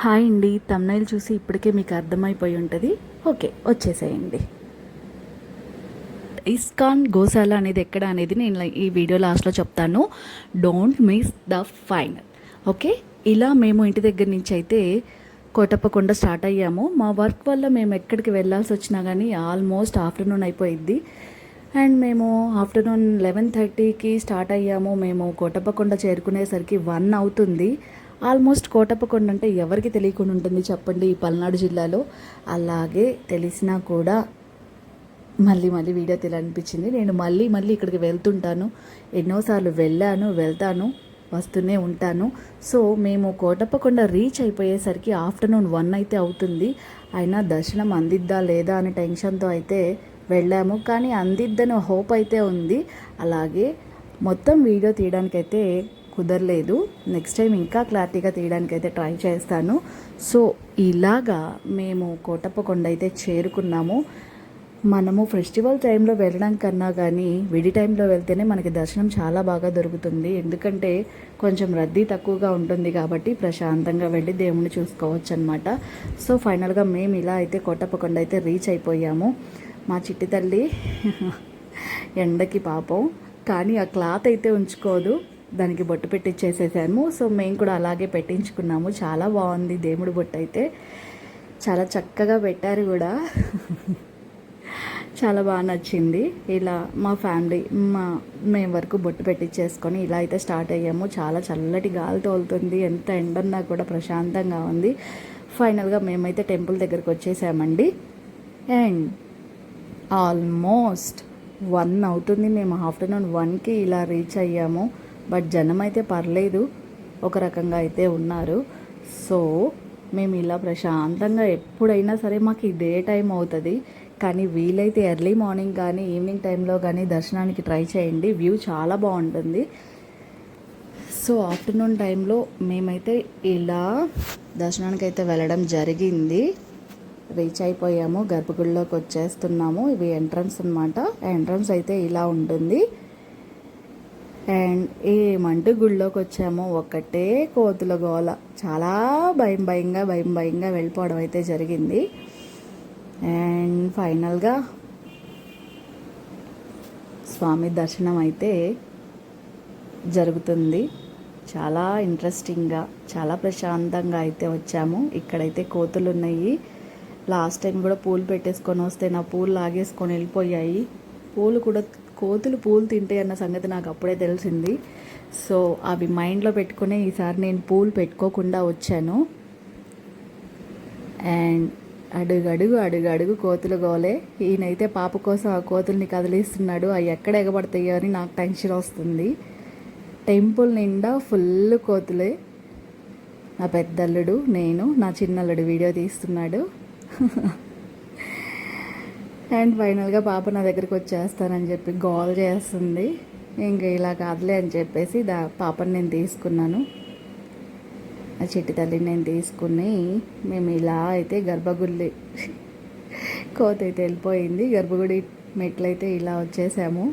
Hi అండి. Thumbnail చూసి ఇప్పటికే మీకు అర్థమైపోయి ఉంటుంది. ఓకే, వచ్చేసేయండి. ఇస్కాన్ గోశాల అనేది ఎక్కడ అనేది నేను ఈ వీడియో లాస్ట్లో చెప్తాను. Don't miss the final. Okay, ఇలా మేము ఇంటి దగ్గర నుంచి అయితే కోటప్పకొండ స్టార్ట్ అయ్యాము. మా వర్క్ వల్ల మేము ఎక్కడికి వెళ్ళాల్సి వచ్చినా కానీ ఆల్మోస్ట్ ఆఫ్టర్నూన్ అయిపోయిద్ది. అండ్ మేము ఆఫ్టర్నూన్ 11:30కి స్టార్ట్ అయ్యాము. మేము కోటప్పకొండ చేరుకునేసరికి 1 అవుతుంది. ఆల్మోస్ట్ కోటప్పకొండ అంటే ఎవరికి తెలియకుండా ఉంటుంది చెప్పండి ఈ పల్నాడు జిల్లాలో. అలాగే తెలిసినా కూడా మళ్ళీ వీడియో తీయాలనిపించింది. నేను మళ్ళీ ఇక్కడికి వెళ్తుంటాను. ఎన్నోసార్లు వెళ్తాను, వస్తూనే ఉంటాను. సో మేము కోటప్పకొండ రీచ్ అయిపోయేసరికి ఆఫ్టర్నూన్ 1 అయితే అవుతుంది. అయినా దర్శనం అందిద్దా లేదా అనే టెన్షన్తో అయితే వెళ్ళాము. కానీ అందిద్దని హోప్ అయితే ఉంది. అలాగే మొత్తం వీడియో తీయడానికైతే కుదరలేదు. నెక్స్ట్ టైం ఇంకా క్లారిటీగా తీయడానికైతే ట్రై చేస్తాను. సో ఇలాగా మేము కోటప్పకొండ అయితే చేరుకున్నాము. మనము ఫెస్టివల్ టైంలో వెళ్ళడం కన్నా కానీ విడి టైంలో వెళ్తేనే మనకి దర్శనం చాలా బాగా దొరుకుతుంది. ఎందుకంటే కొంచెం రద్దీ తక్కువగా ఉంటుంది కాబట్టి ప్రశాంతంగా వెళ్ళి దేవుణ్ణి చూసుకోవచ్చు అనమాట. సో ఫైనల్గా మేము ఇలా అయితే కోటప్పకొండ అయితే రీచ్ అయిపోయాము. మా చిట్టి తల్లి ఎండకి పాపం, కానీ ఆ క్లాత్ అయితే ఉంచుకోదు, దానికి బొట్టు పెట్టించేసేసాము. సో మేము కూడా అలాగే పెట్టించుకున్నాము. చాలా బాగుంది దేవుడి బొట్టు అయితే, చాలా చక్కగా పెట్టారు కూడా. చాలా బాగా నచ్చింది. ఇలా మా ఫ్యామిలీ మేము వరకు బొట్టు పెట్టించేసుకొని ఇలా అయితే స్టార్ట్ అయ్యాము. చాలా చల్లటి గాలి తోలుతుంది, ఎంత ఎండన్నా కూడా ప్రశాంతంగా ఉంది. ఫైనల్గా మేమైతే టెంపుల్ దగ్గరికి వచ్చేసామండి. అండ్ ఆల్మోస్ట్ 1 అవుతుంది. మేము ఆఫ్టర్నూన్ 1కి ఇలా రీచ్ అయ్యాము. బట్ జనం అయితే పర్లేదు, ఒక రకంగా అయితే ఉన్నారు. సో మేము ఇలా ప్రశాంతంగా ఎప్పుడైనా సరే మాకు ఇదే టైం అవుతుంది. కానీ వీలైతే ఎర్లీ మార్నింగ్ కానీ ఈవినింగ్ టైంలో కానీ దర్శనానికి ట్రై చేయండి. వ్యూ చాలా బాగుంటుంది. సో ఆఫ్టర్నూన్ టైంలో మేమైతే ఇలా దర్శనానికి అయితే వెళ్ళడం జరిగింది. రీచ్ అయిపోయాము, గర్భగుడిలోకి వచ్చేస్తున్నాము. ఇవి ఎంట్రన్స్ అనమాట. ఎంట్రన్స్ అయితే ఇలా ఉంటుంది. అండ్ ఏమంటూ గుడిలోకి వచ్చాము, ఒకటే కోతుల గోల. చాలా భయంగా వెళ్ళిపోవడం అయితే జరిగింది. అండ్ ఫైనల్గా స్వామి దర్శనం అయితే జరుగుతుంది. చాలా ఇంట్రెస్టింగ్గా, చాలా ప్రశాంతంగా అయితే వచ్చాము. ఇక్కడైతే కోతులు ఉన్నాయి. లాస్ట్ టైం కూడా పూలు పెట్టేసుకొని వస్తే నా పూలు లాగేసుకొని వెళ్ళిపోయాయి. కోతులు పూలు తింటాయి అన్న సంగతి నాకు అప్పుడే తెలిసింది. సో అవి మైండ్లో పెట్టుకునే ఈసారి నేను పూలు పెట్టుకోకుండా వచ్చాను. అండ్ అడుగు కోతులు గోలే. ఈయనైతే పాప కోసం ఆ కోతుల్ని కదిలిస్తున్నాడు. అవి ఎక్కడ ఎగబడతాయో అని నాకు టెన్షన్ వస్తుంది. టెంపుల్ నిండా ఫుల్ కోతులే. నా పెద్దల్లుడు, నేను, నా చిన్నల్లుడు వీడియో తీస్తున్నాడు. అండ్ ఫైనల్గా పాప నా దగ్గరికి వచ్చేస్తానని చెప్పి గోల్ చేస్తుంది. ఇంకా ఇలా కాదులే అని చెప్పేసి పాపని నేను తీసుకున్నాను. ఆ చిట్టి తల్లిని నేను తీసుకుని మేము ఇలా అయితే గర్భగుడి కోత అయితే వెళ్ళిపోయింది. గర్భగుడి మెట్లయితే ఇలా వచ్చేసాము.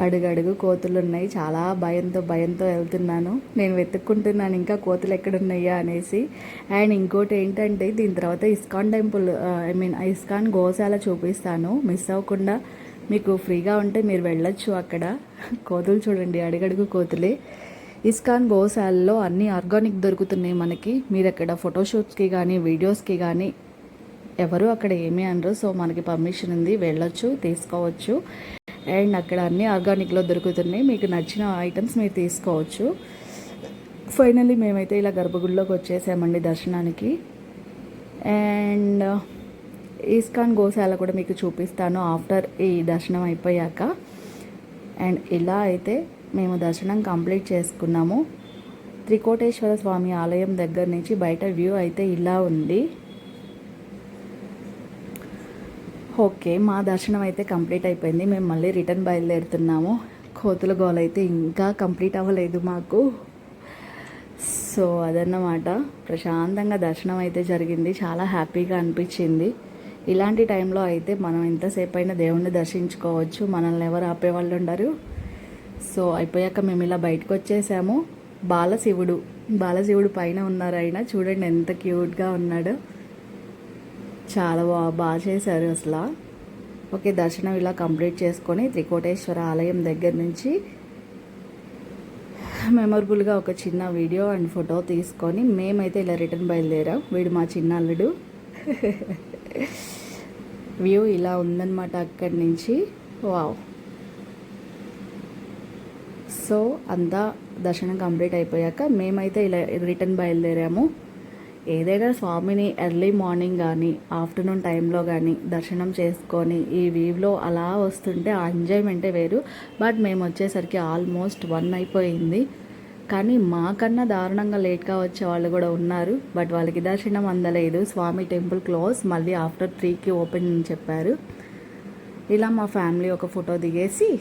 అడుగు కోతులు ఉన్నాయి. చాలా భయంతో వెళ్తున్నాను. నేను వెతుక్కుంటున్నాను ఇంకా కోతులు ఎక్కడున్నాయా అనేసి. అండ్ ఇంకోటి ఏంటంటే దీని తర్వాత ఇస్కాన్ టెంపుల్, ఇస్కాన్ గోశాల చూపిస్తాను. మిస్ అవ్వకుండా, మీకు ఫ్రీగా ఉంటే మీరు వెళ్ళొచ్చు. అక్కడ కోతులు చూడండి, అడుగడుగు కోతులే. ఇస్కాన్ గోశాలలో అన్నీ ఆర్గానిక్ దొరుకుతున్నాయి మనకి. మీరు అక్కడ ఫోటోషూట్స్కి కానీ వీడియోస్కి కానీ ఎవరు అక్కడ ఏమీ అనరు. సో మనకి పర్మిషన్ ఉంది, వెళ్ళొచ్చు, తీసుకోవచ్చు. అండ్ అక్కడ అన్నీ ఆర్గానిక్లో దొరుకుతున్నాయి. మీకు నచ్చిన ఐటమ్స్ మీరు తీసుకోవచ్చు. ఫైనల్లీ మేమైతే ఇలా గర్భగుడిలోకి వచ్చేసామండి దర్శనానికి. అండ్ ఇస్కాన్ గోశాల కూడా మీకు చూపిస్తాను ఆఫ్టర్ ఈ దర్శనం అయిపోయాక. అండ్ ఇలా అయితే మేము దర్శనం కంప్లీట్ చేసుకున్నాము. త్రికోటేశ్వర స్వామి ఆలయం దగ్గర నుంచి బయట వ్యూ అయితే ఇలా ఉంది. ఓకే, మా దర్శనం అయితే కంప్లీట్ అయిపోయింది. మేము మళ్ళీ రిటర్న్ బయలుదేరుతున్నాము. కోతుల గోల అయితే ఇంకా కంప్లీట్ అవ్వలేదు మాకు. సో అదన్నమాట, ప్రశాంతంగా దర్శనం అయితే జరిగింది. చాలా హ్యాపీగా అనిపించింది. ఇలాంటి టైంలో అయితే మనం ఎంతసేపు అయినా దేవుణ్ణి దర్శించుకోవచ్చు. మనల్ని ఎవరు ఆపేవాళ్ళు ఉండరు. సో అయిపోయాక మేము ఇలా బయటకు వచ్చేసాము. బాలశివుడు పైన ఉన్నారు. ఆయన చూడండి ఎంత క్యూట్గా ఉన్నాడో. చాలా బాగా చేశారు అసలు. ఓకే, దర్శనం ఇలా కంప్లీట్ చేసుకొని త్రికోటేశ్వర ఆలయం దగ్గర నుంచి మెమొరబుల్గా ఒక చిన్న వీడియో అండ్ ఫోటో తీసుకొని మేమైతే ఇలా రిటర్న్ బయలుదేరాం. వీడు మా చిన్న అల్లుడు. వ్యూ ఇలా ఉందన్నమాట అక్కడి నుంచి. వావ్. సో అంతా దర్శనం కంప్లీట్ అయిపోయాక మేమైతే ఇలా రిటర్న్ బయలుదేరాము. ఏదైనా స్వామిని ఎర్లీ మార్నింగ్ కానీ ఆఫ్టర్నూన్ టైంలో కానీ దర్శనం చేసుకొని ఈ వ్యూలో అలా వస్తుంటే ఆ ఎంజాయ్మెంటే వేరు. బట్ మేము వచ్చేసరికి ఆల్మోస్ట్ 1 అయిపోయింది. కానీ మాకన్నా దారుణంగా లేట్గా వచ్చే వాళ్ళు కూడా ఉన్నారు. బట్ వాళ్ళకి దర్శనం అందలేదు. స్వామి టెంపుల్ క్లోజ్, మళ్ళీ ఆఫ్టర్ 3కి ఓపెన్ అని చెప్పారు. ఇలా మా ఫ్యామిలీ ఒక ఫోటో దిగేసి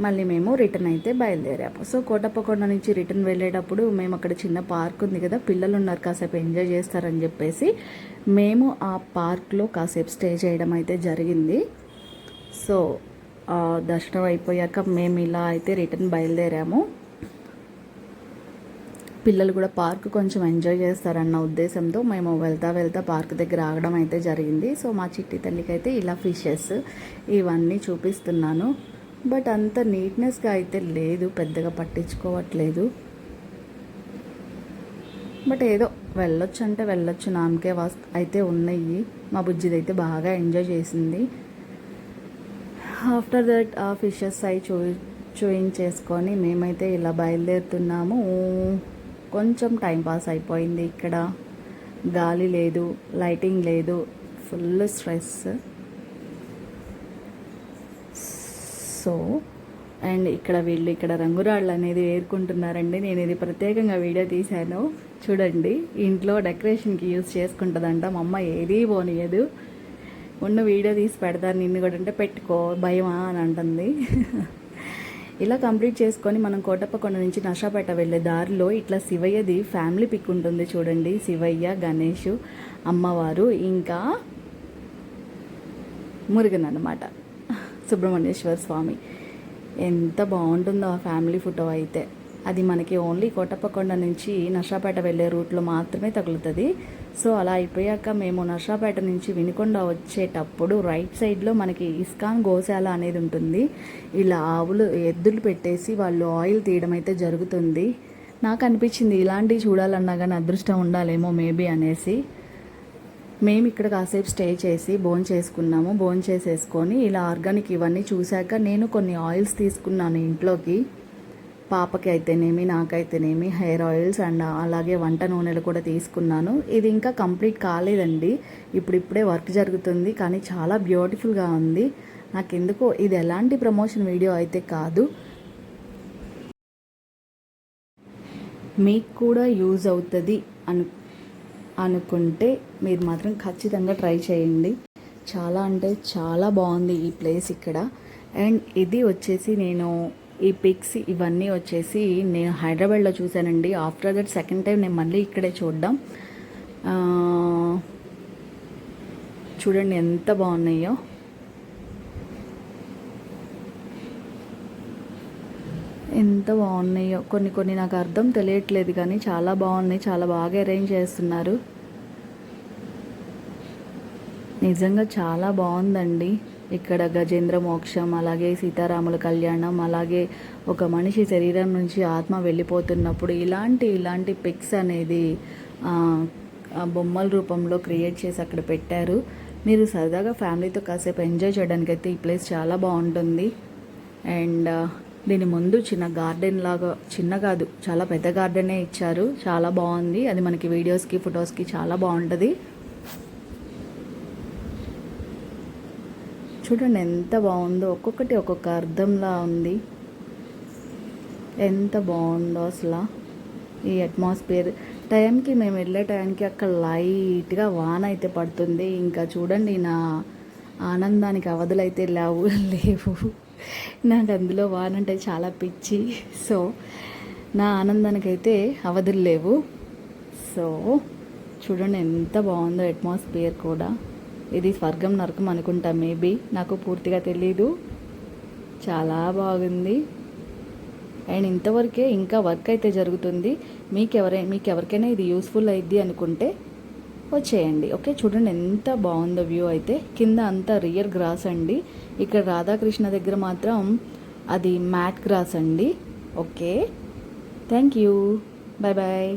మళ్ళీ మేము రిటర్న్ అయితే బయలుదేరాము. సో కోటప్పకొండ నుంచి రిటర్న్ వెళ్ళేటప్పుడు మేము అక్కడ చిన్న పార్క్ ఉంది కదా, పిల్లలు ఉన్నారు కాసేపు ఎంజాయ్ చేస్తారని చెప్పేసి మేము ఆ పార్క్లో కాసేపు స్టే చేయడం అయితే జరిగింది. సో దర్శనం అయిపోయాక మేము ఇలా అయితే రిటర్న్ బయలుదేరాము. పిల్లలు కూడా పార్క్ కొంచెం ఎంజాయ్ చేస్తారన్న ఉద్దేశంతో మేము వెళ్తా పార్క్ దగ్గర ఆగడం అయితే జరిగింది. సో మా చిట్టి తల్లికి అయితే ఇలా ఫిషెస్ ఇవన్నీ చూపిస్తున్నాను. బట్ అంత నీట్నెస్గా అయితే లేదు, పెద్దగా పట్టించుకోవట్లేదు. బట్ ఏదో వెళ్ళొచ్చు అంటే వెళ్ళొచ్చు, నామకే అయితే ఉన్నాయి. మా బుజ్జిది అయితే బాగా ఎంజాయ్ చేసింది. ఆఫ్టర్ దట్ ఆ ఫిషెస్ అవి చూయించేసుకొని మేమైతే ఇలా బయలుదేరుతున్నాము. కొంచెం టైంపాస్ అయిపోయింది. ఇక్కడ గాలి లేదు, లైటింగ్ లేదు, ఫుల్ స్ట్రెస్. సో అండ్ వీళ్ళు ఇక్కడ రంగురాళ్ళు అనేది ఏరుకుంటున్నారండి. నేను ఇది ప్రత్యేకంగా వీడియో తీశాను. చూడండి, ఇంట్లో డెకరేషన్కి యూజ్ చేసుకుంటుందంట. మా అమ్మ ఏదీ పోనీయదు. ఉన్న వీడియో తీసి పెడతాను నిన్ను కూడా అంటే పెట్టుకో భయమా అని అంటుంది. ఇలా కంప్లీట్ చేసుకొని మనం కోటప్పకొండ నుంచి నర్సాపేట వెళ్ళే దారిలో ఇట్లా శివయ్యది ఫ్యామిలీ పిక్ ఉంటుంది చూడండి. శివయ్య, గణేష్, అమ్మవారు, ఇంకా మురుగన్ అన్నమాట, సుబ్రహ్మణ్యేశ్వర స్వామి. ఎంత బాగుంటుందో ఆ ఫ్యామిలీ ఫోటో అయితే. అది మనకి ఓన్లీ కోటప్పకొండ నుంచి నర్సాపేట వెళ్ళే రూట్లో మాత్రమే తగులుతుంది. సో అలా అయిపోయాక మేము నర్సాపేట నుంచి వినుకొండ వచ్చేటప్పుడు రైట్ సైడ్లో మనకి ఇస్కాన్ గోశాల అనేది ఉంటుంది. ఇలా ఎద్దులు పెట్టేసి వాళ్ళు ఆయిల్ తీయడం అయితే జరుగుతుంది. నాకు అనిపించింది ఇలాంటివి చూడాలన్నా కానీ అదృష్టం ఉండాలేమో మేబీ అనేసి. మేము ఇక్కడ కాసేపు స్టే చేసి భోంచేసేసుకొని ఇలా ఆర్గానిక్ ఇవన్నీ చూశాక నేను కొన్ని ఆయిల్స్ తీసుకున్నాను ఇంట్లోకి. పాపకి అయితేనేమి, నాకైతేనేమి హెయిర్ ఆయిల్స్ అండ్ అలాగే వంట నూనెలు కూడా తీసుకున్నాను. ఇది ఇంకా కంప్లీట్ కాలేదండి, ఇప్పుడిప్పుడే వర్క్ జరుగుతుంది. కానీ చాలా బ్యూటిఫుల్గా ఉంది. నాకెందుకో ఇది ఎలాంటి ప్రమోషన్ వీడియో అయితే కాదు, మీకు కూడా యూజ్ అవుతుంది అనుకుంటే మీరు మాత్రం ఖచ్చితంగా ట్రై చేయండి. చాలా అంటే చాలా బాగుంది ఈ ప్లేస్ ఇక్కడ. అండ్ ఇది వచ్చేసి నేను ఈ పిక్స్ ఇవన్నీ వచ్చేసి నేను హైదరాబాద్లో చూశానండి. ఆఫ్టర్ దట్ సెకండ్ టైం నేను మళ్ళీ ఇక్కడే చూడడం. చూడండి ఎంత బాగున్నాయో. కొన్ని నాకు అర్థం తెలియట్లేదు కానీ చాలా బాగున్నాయి. చాలా బాగా అరేంజ్ చేస్తున్నారు. నిజంగా చాలా బాగుందండి. ఇక్కడ గజేంద్ర మోక్షం, అలాగే సీతారాముల కళ్యాణం, అలాగే ఒక మనిషి శరీరం నుంచి ఆత్మ వెళ్ళిపోతున్నప్పుడు ఇలాంటి పిక్స్ అనేది బొమ్మల రూపంలో క్రియేట్ చేసి అక్కడ పెట్టారు. మీరు సరదాగా ఫ్యామిలీతో కాసేపు ఎంజాయ్ చేయడానికి అయితే ఈ ప్లేస్ చాలా బాగుంటుంది. అండ్ దీని ముందు చిన్న గార్డెన్ లాగా, చిన్న కాదు చాలా పెద్ద గార్డెనే ఇచ్చారు. చాలా బాగుంది. అది మనకి వీడియోస్కి ఫొటోస్కి చాలా బాగుంటుంది. చూడండి ఎంత బాగుందో, ఒక్కొక్కటి ఒక్కొక్క అర్థంలా ఉంది. ఎంత బాగుందో అసలు ఈ అట్మాస్ఫియర్. టైంకి మేము వెళ్ళే టైంకి అక్కడ లైట్గా వాన అయితే పడుతుంది. ఇంకా చూడండి నా ఆనందానికి అవధులైతే లేవు. నాకు అందులో వాన అంటే చాలా పిచ్చి. సో నా ఆనందానికైతే అవధులు లేవు. సో చూడండి ఎంత బాగుందో అట్మాస్ఫియర్ కూడా. ఇది స్వర్గం నరకం అనుకుంటా మేబీ, నాకు పూర్తిగా తెలీదు. చాలా బాగుంది. అండ్ ఇంతవరకే ఇంకా వర్క్ అయితే జరుగుతుంది. మీకు ఎవరికైనా ఇది యూస్ఫుల్ అయ్యిద్ది అనుకుంటే వచ్చేయండి. ఓకే, చూడండి ఎంత బాగుందో వ్యూ అయితే. కింద అంతా రియల్ గ్రాస్ అండి. ఇక్కడ రాధాకృష్ణ దగ్గర మాత్రం అది మ్యాట్ గ్రాస్ అండి. Okay, thank you, bye bye.